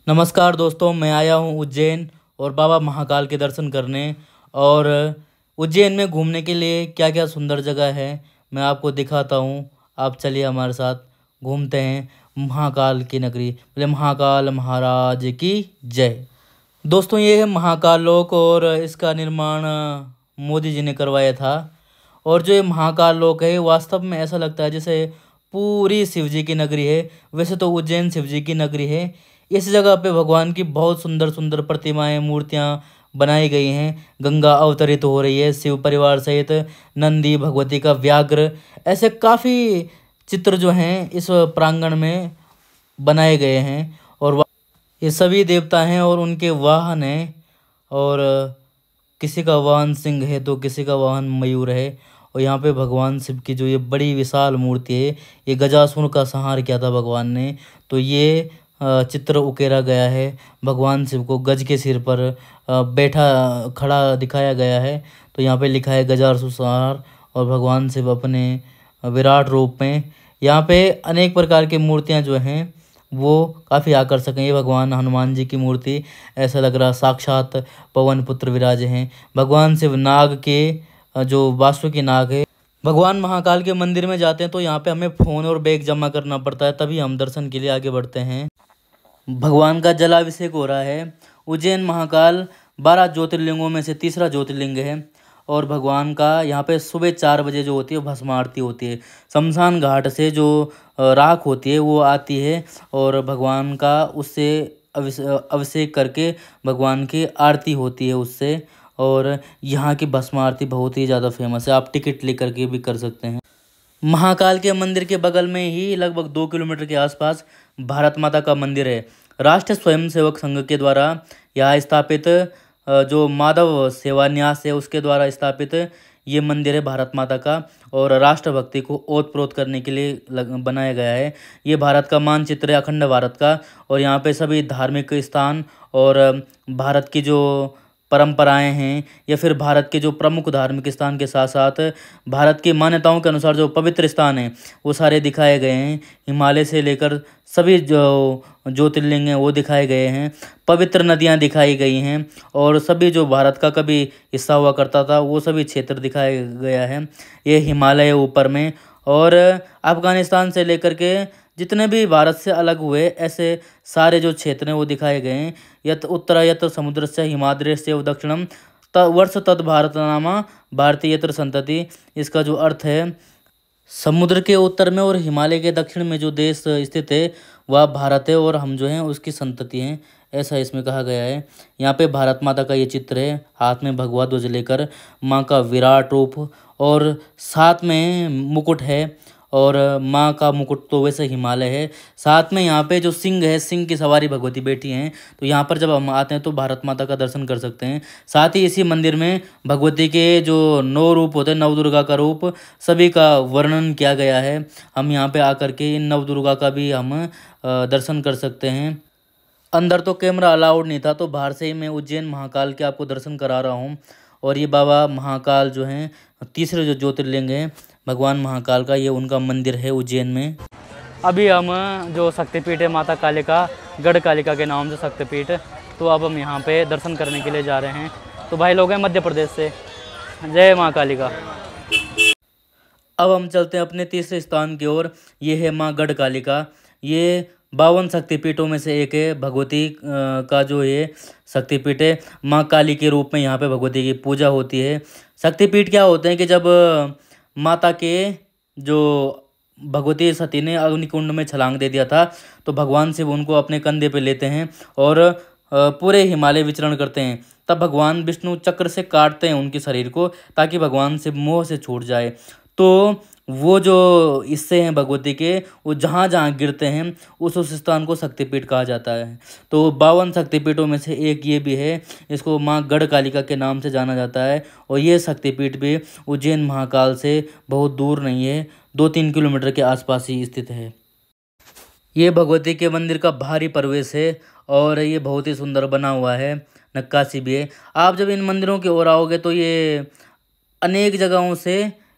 नमस्कार दोस्तों, मैं आया हूँ उज्जैन और बाबा महाकाल के दर्शन करने। और उज्जैन में घूमने के लिए क्या क्या सुंदर जगह है मैं आपको दिखाता हूँ। आप चलिए हमारे साथ घूमते हैं महाकाल की नगरी। बोले महाकाल महाराज की जय। दोस्तों, ये है महाकाल लोक और इसका निर्माण मोदी जी ने करवाया था। और जो ये महाकाल लोक है वास्तव में ऐसा लगता है जैसे पूरी शिव जी की नगरी है। वैसे तो उज्जैन शिव जी की नगरी है। इस जगह पे भगवान की बहुत सुंदर सुंदर प्रतिमाएं मूर्तियां बनाई गई हैं। गंगा अवतरित हो रही है शिव परिवार सहित, नंदी, भगवती का व्याघ्र, ऐसे काफ़ी चित्र जो हैं इस प्रांगण में बनाए गए हैं। और ये सभी देवता हैं और उनके वाहन हैं। और किसी का वाहन सिंह है तो किसी का वाहन मयूर है। और यहाँ पे भगवान शिव की जो ये बड़ी विशाल मूर्ति है, ये गजासुर का संहार किया था भगवान ने, तो ये चित्र उकेरा गया है। भगवान शिव को गज के सिर पर बैठा खड़ा दिखाया गया है। तो यहाँ पे लिखा है गजासुर संहार। और भगवान शिव अपने विराट रूप में, यहाँ पे अनेक प्रकार की मूर्तियाँ जो हैं वो काफ़ी आकर्षक हैं। ये भगवान हनुमान जी की मूर्ति, ऐसा लग रहा साक्षात पवन पुत्र विराजे हैं। भगवान शिव नाग के जो वासुकी नाग है। भगवान महाकाल के मंदिर में जाते हैं तो यहाँ पे हमें फ़ोन और बैग जमा करना पड़ता है, तभी हम दर्शन के लिए आगे बढ़ते हैं। भगवान का जलाभिषेक हो रहा है। उज्जैन महाकाल 12 ज्योतिर्लिंगों में से तीसरा ज्योतिर्लिंग है। और भगवान का यहाँ पे सुबह 4 बजे जो होती है भस्म आरती होती है। शमशान घाट से जो राख होती है वो आती है और भगवान का उससे अभिषेक करके भगवान की आरती होती है उससे। और यहाँ की भस्म आरती बहुत ही ज़्यादा फेमस है, आप टिकट लेकर के भी कर सकते हैं। महाकाल के मंदिर के बगल में ही लगभग 2 किलोमीटर के आसपास भारत माता का मंदिर है। राष्ट्रीय स्वयंसेवक संघ के द्वारा यहाँ स्थापित जो माधव सेवा न्यास है उसके द्वारा स्थापित ये मंदिर है भारत माता का। और राष्ट्रभक्ति को ओतप्रोत करने के लिए बनाया गया है। ये भारत का मानचित्र है, अखंड भारत का। और यहाँ पे सभी धार्मिक स्थान और भारत की जो परंपराएं हैं या फिर भारत के जो प्रमुख धार्मिक स्थान के साथ साथ भारत की मान्यताओं के अनुसार जो पवित्र स्थान हैं वो सारे दिखाए गए हैं। हिमालय से लेकर सभी जो ज्योतिर्लिंग हैं वो दिखाए गए हैं। पवित्र नदियां दिखाई गई हैं और सभी जो भारत का कभी हिस्सा हुआ करता था वो सभी क्षेत्र दिखाया गया है। ये हिमालय ऊपर में। और अफ़गानिस्तान से लेकर के जितने भी भारत से अलग हुए ऐसे सारे जो क्षेत्र हैं वो दिखाए गए हैं। यत उत्तर यत्र समुद्र से हिमाद्रे से दक्षिणम वर्ष तद भारत नामा भारतीय यत्र संतति। इसका जो अर्थ है, समुद्र के उत्तर में और हिमालय के दक्षिण में जो देश स्थित है वह भारत है और हम जो हैं उसकी संतति हैं, ऐसा इसमें कहा गया है। यहाँ पे भारत माता का ये चित्र है, हाथ में भगवा ध्वज लेकर, माँ का विराट रूप और साथ में मुकुट है। और माँ का मुकुट तो वैसे हिमालय है, साथ में यहाँ पे जो सिंह है, सिंह की सवारी भगवती बैठी हैं। तो यहाँ पर जब हम आते हैं तो भारत माता का दर्शन कर सकते हैं। साथ ही इसी मंदिर में भगवती के जो 9 रूप होते हैं, नवदुर्गा का रूप, सभी का वर्णन किया गया है। हम यहाँ पे आकर के इन नवदुर्गा का भी हम दर्शन कर सकते हैं। अंदर तो कैमरा अलाउड नहीं था तो बाहर से ही मैं उज्जैन महाकाल के आपको दर्शन करा रहा हूँ। और ये बाबा महाकाल जो हैं तीसरे जो ज्योतिर्लिंग हैं भगवान महाकाल का, ये उनका मंदिर है उज्जैन में। अभी हम जो शक्तिपीठ है माता कालिका, गढ़ कालिका के नाम से शक्तिपीठ, तो अब हम यहाँ पे दर्शन करने के लिए जा रहे हैं। तो भाई लोग हैं मध्य प्रदेश से, जय माँ कालिका। अब हम चलते हैं अपने तीसरे स्थान की ओर। ये है माँ गढ़ कालिका। ये 52 शक्तिपीठों में से एक है। भगवती का जो ये शक्तिपीठ है, माँ काली के रूप में यहाँ पे भगवती की पूजा होती है। शक्तिपीठ क्या होते हैं कि जब माता के जो भगवती सती ने अग्निकुंड में छलांग दे दिया था तो भगवान शिव उनको अपने कंधे पे लेते हैं और पूरे हिमालय विचरण करते हैं। तब भगवान विष्णु चक्र से काटते हैं उनके शरीर को ताकि भगवान शिव मोह से छूट जाए। तो वो जो हिस्से हैं भगवती के, वो जहाँ जहाँ गिरते हैं उस स्थान को शक्तिपीठ कहा जाता है। तो 52 शक्तिपीठों में से एक ये भी है। इसको माँ गढ़ कालिका के नाम से जाना जाता है। और ये शक्तिपीठ भी उज्जैन महाकाल से बहुत दूर नहीं है, 2-3 किलोमीटर के आसपास ही स्थित है। ये भगवती के मंदिर का बाहरी प्रवेश है और ये बहुत ही सुंदर बना हुआ है, नक्काशी भी है। आप जब इन मंदिरों की ओर आओगे तो ये अनेक जगहों से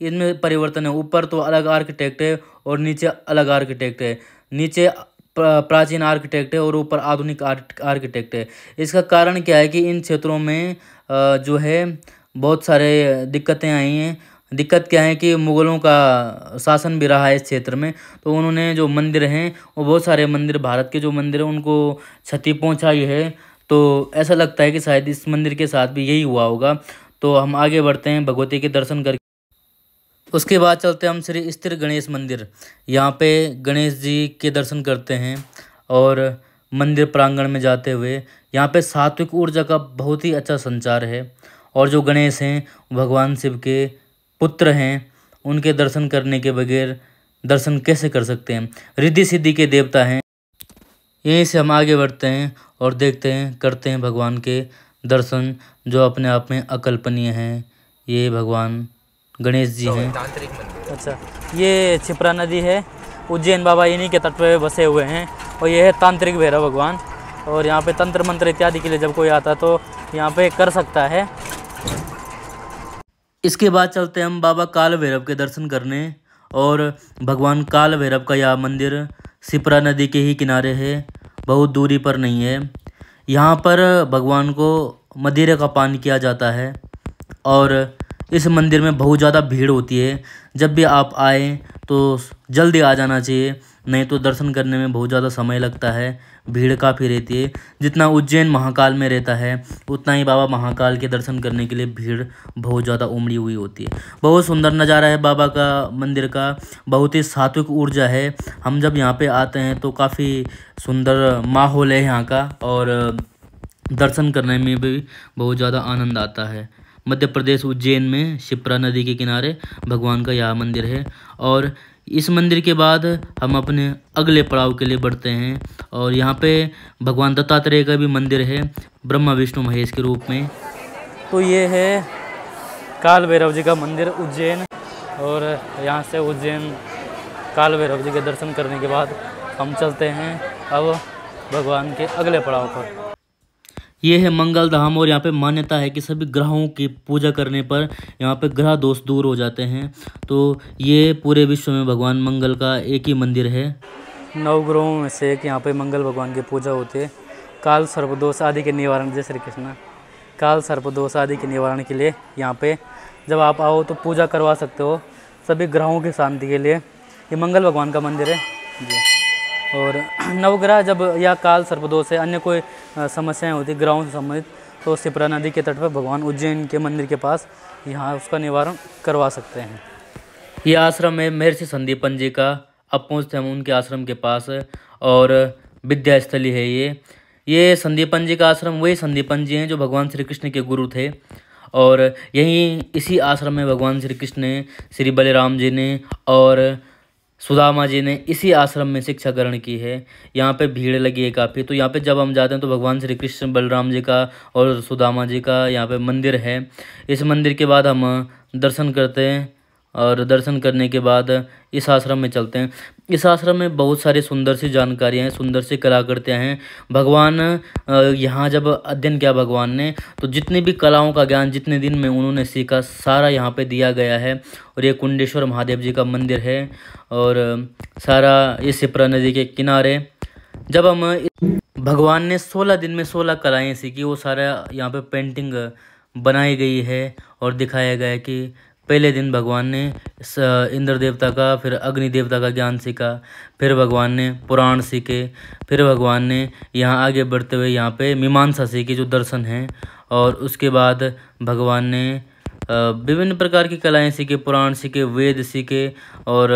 इनमें परिवर्तन है। ऊपर तो अलग आर्किटेक्ट है और नीचे अलग आर्किटेक्ट है। नीचे प्राचीन आर्किटेक्ट है और ऊपर आधुनिक आर्किटेक्ट है। इसका कारण क्या है कि इन क्षेत्रों में जो है बहुत सारे दिक्कतें आई हैं। दिक्कत क्या है कि मुग़लों का शासन भी रहा है इस क्षेत्र में, तो उन्होंने जो मंदिर हैं वो बहुत सारे मंदिर, भारत के जो मंदिर हैं उनको क्षति पहुंचाई है। तो ऐसा लगता है कि शायद इस मंदिर के साथ भी यही हुआ होगा। तो हम आगे बढ़ते हैं भगवती के दर्शन करके। उसके बाद चलते हैं हम श्री स्थिर गणेश मंदिर। यहाँ पे गणेश जी के दर्शन करते हैं और मंदिर प्रांगण में जाते हुए यहाँ पे सात्विक ऊर्जा का बहुत ही अच्छा संचार है। और जो गणेश हैं भगवान शिव के पुत्र हैं, उनके दर्शन करने के बगैर दर्शन कैसे कर सकते हैं। रिद्धि सिद्धि के देवता हैं। यहीं से हम आगे बढ़ते हैं और देखते हैं, करते हैं भगवान के दर्शन जो अपने आप में अकल्पनीय हैं। ये भगवान गणेश जी हैं। अच्छा, ये क्षिप्रा नदी है, उज्जैन बाबा इन्हीं के तट पे बसे हुए हैं। और ये है तांत्रिक भैरव भगवान। और यहाँ पे तंत्र मंत्र इत्यादि के लिए जब कोई आता तो यहाँ पे कर सकता है। इसके बाद चलते हैं हम बाबा काल भैरव के दर्शन करने। और भगवान काल भैरव का यह मंदिर क्षिप्रा नदी के ही किनारे है, बहुत दूरी पर नहीं है। यहाँ पर भगवान को मदिरा का पान किया जाता है और इस मंदिर में बहुत ज़्यादा भीड़ होती है। जब भी आप आएँ तो जल्दी आ जाना चाहिए, नहीं तो दर्शन करने में बहुत ज़्यादा समय लगता है, भीड़ काफ़ी रहती है। जितना उज्जैन महाकाल में रहता है उतना ही बाबा महाकाल के दर्शन करने के लिए भीड़ बहुत ज़्यादा उमड़ी हुई होती है। बहुत सुंदर नज़ारा है बाबा का मंदिर का, बहुत ही सात्विक ऊर्जा है। हम जब यहाँ पे आते हैं तो काफ़ी सुंदर माहौल है यहाँ का और दर्शन करने में भी बहुत ज़्यादा आनंद आता है। मध्य प्रदेश उज्जैन में क्षिप्रा नदी के किनारे भगवान का यह मंदिर है। और इस मंदिर के बाद हम अपने अगले पड़ाव के लिए बढ़ते हैं और यहाँ पे भगवान दत्तात्रेय का भी मंदिर है, ब्रह्मा विष्णु महेश के रूप में। तो ये है काल भैरव जी का मंदिर उज्जैन। और यहाँ से उज्जैन काल भैरव जी के दर्शन करने के बाद हम चलते हैं अब भगवान के अगले पड़ाव पर। ये है मंगल धाम और यहाँ पे मान्यता है कि सभी ग्रहों की पूजा करने पर यहाँ पे ग्रह दोष दूर हो जाते हैं। तो ये पूरे विश्व में भगवान मंगल का एक ही मंदिर है। 9 ग्रहों में से एक यहाँ पे मंगल भगवान की पूजा होती है। काल सर्पदोष आदि के निवारण, जय श्री कृष्ण, काल सर्पदोष आदि के निवारण के लिए यहाँ पे जब आप आओ तो पूजा करवा सकते हो सभी ग्रहों की शांति के लिए। ये मंगल भगवान का मंदिर है जी। और नवग्रह जब या काल सर्पदोष से अन्य कोई समस्याएं होती ग्रहों से संबंधित तो क्षिप्रा नदी के तट पर भगवान उज्जैन के मंदिर के पास यहाँ उसका निवारण करवा सकते हैं। ये आश्रम है महर्षि संदीपन जी का। अब पहुँचते हम उनके आश्रम के पास और विद्या स्थली है ये संदीपन जी का आश्रम वही संदीपन जी हैं जो भगवान श्री कृष्ण के गुरु थे। और यहीं इसी आश्रम में भगवान श्री कृष्ण ने, श्री बलराम जी ने और सुदामा जी ने इसी आश्रम में शिक्षा ग्रहण की है। यहाँ पे भीड़ लगी है काफ़ी, तो यहाँ पे जब हम जाते हैं तो भगवान श्री कृष्ण बलराम जी का और सुदामा जी का यहाँ पे मंदिर है। इस मंदिर के बाद हम दर्शन करते हैं और दर्शन करने के बाद इस आश्रम में चलते हैं। इस आश्रम में बहुत सारी सुंदर सी जानकारियाँ हैं, सुंदर सी कलाकृतियाँ हैं। भगवान यहाँ जब अध्ययन किया भगवान ने तो जितनी भी कलाओं का ज्ञान जितने दिन में उन्होंने सीखा सारा यहाँ पे दिया गया है। और ये कुंडेश्वर महादेव जी का मंदिर है और सारा ये क्षिप्रा नदी के किनारे। जब हम भगवान ने 16 दिन में 16 कलाएँ सीखी, वो सारा यहाँ पे पेंटिंग बनाई गई है और दिखाया गया है कि पहले दिन भगवान ने इंद्र देवता का, फिर अग्नि देवता का ज्ञान सीखा, फिर भगवान ने पुराण सीखे, फिर भगवान ने यहाँ आगे बढ़ते हुए यहाँ पे मीमांसा सीखी जो दर्शन है। और उसके बाद भगवान ने विभिन्न प्रकार की कलाएं सीखे, पुराण सीखे, वेद सीखे और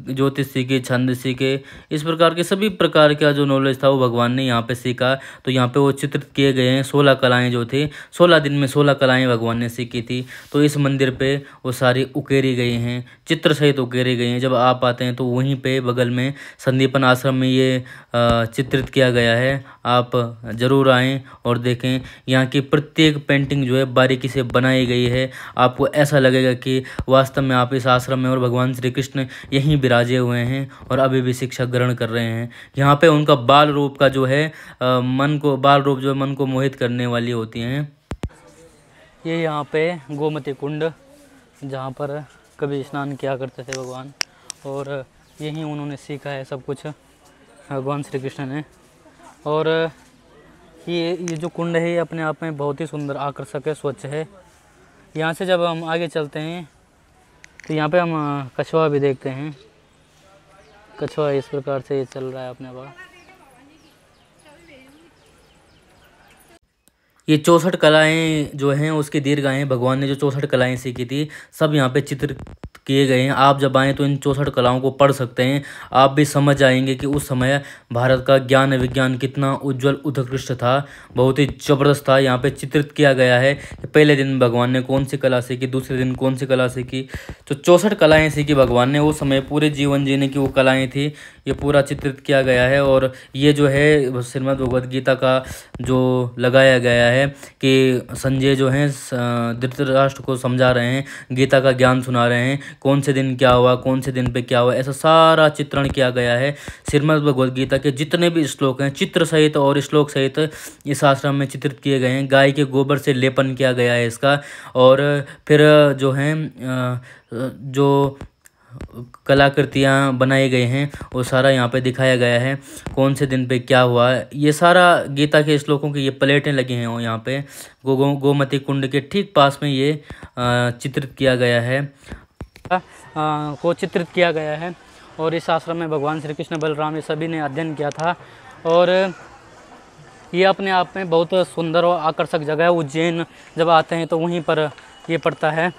ज्योतिष सीखे, छंद सीखे। इस प्रकार के सभी प्रकार का जो नॉलेज था वो भगवान ने यहाँ पे सीखा। तो यहाँ पे वो चित्रित किए गए हैं 16 कलाएं जो थी, 16 दिन में 16 कलाएं भगवान ने सीखी थी। तो इस मंदिर पे वो सारी उकेरी गई हैं, चित्र सहित उकेरी गई हैं। जब आप आते हैं तो वहीं पे बगल में संदीपन आश्रम में ये चित्रित किया गया है। आप ज़रूर आएँ और देखें। यहाँ की प्रत्येक पेंटिंग जो है बारीकी से बनाई गई है। आपको ऐसा लगेगा कि वास्तव में आप इस आश्रम में और भगवान श्री कृष्ण यहीं विराजे हुए हैं और अभी भी शिक्षा ग्रहण कर रहे हैं। यहाँ पे उनका बाल रूप का जो है बाल रूप जो है मन को मोहित करने वाली होती हैं। ये यहाँ पे गोमती कुंड जहाँ पर कभी स्नान किया करते थे भगवान और यहीं उन्होंने सीखा है सब कुछ। भगवान श्री कृष्ण ने। और ये जो कुंड है ये अपने आप में बहुत ही सुंदर, आकर्षक है, स्वच्छ है। यहाँ से जब हम आगे चलते हैं तो यहाँ पे हम कछुआ भी देखते हैं। कछुआ इस प्रकार से ये चल रहा है अपने पास। ये 64 कलाएं जो हैं उसकी दीर्घाएं, भगवान ने जो 64 कलाएं सीखी थी सब यहाँ पे चित्र किए गए हैं। आप जब आएँ तो इन 64 कलाओं को पढ़ सकते हैं। आप भी समझ आएंगे कि उस समय भारत का ज्ञान विज्ञान कितना उज्जवल उत्कृष्ट था, बहुत ही ज़बरदस्त था। यहाँ पे चित्रित किया गया है कि पहले दिन भगवान ने कौन सी कला सीखी, दूसरे दिन कौन सी कला सीखी। जो 64 कलाएँ सीखी भगवान ने, वो समय पूरे जीवन जीने की वो कलाएँ थी, ये पूरा चित्रित किया गया है। और ये जो है श्रीमद् भगवद गीता का जो लगाया गया है कि संजय जो हैं धृतराष्ट्र को समझा रहे हैं, गीता का ज्ञान सुना रहे हैं, कौन से दिन क्या हुआ, कौन से दिन पे क्या हुआ, ऐसा सारा चित्रण किया गया है। श्रीमद् भगवद गीता के जितने भी श्लोक हैं चित्र सहित और श्लोक सहित इस आश्रम में चित्रित किए गए हैं। गाय के गोबर से लेपन किया गया है इसका। और फिर जो हैं जो कलाकृतियाँ बनाए गए हैं वो सारा यहाँ पे दिखाया गया है, कौन से दिन पे क्या हुआ। ये सारा गीता के श्लोकों की ये प्लेटें लगी हैं और यहाँ पे गोमती कुंड के ठीक पास में ये चित्रित किया गया है, को चित्रित किया गया है। और इस आश्रम में भगवान श्री कृष्ण, बलराम ये सभी ने अध्ययन किया था। और ये अपने आप में बहुत सुंदर और आकर्षक जगह है। उज्जैन जब आते हैं तो वहीं पर ये पड़ता है।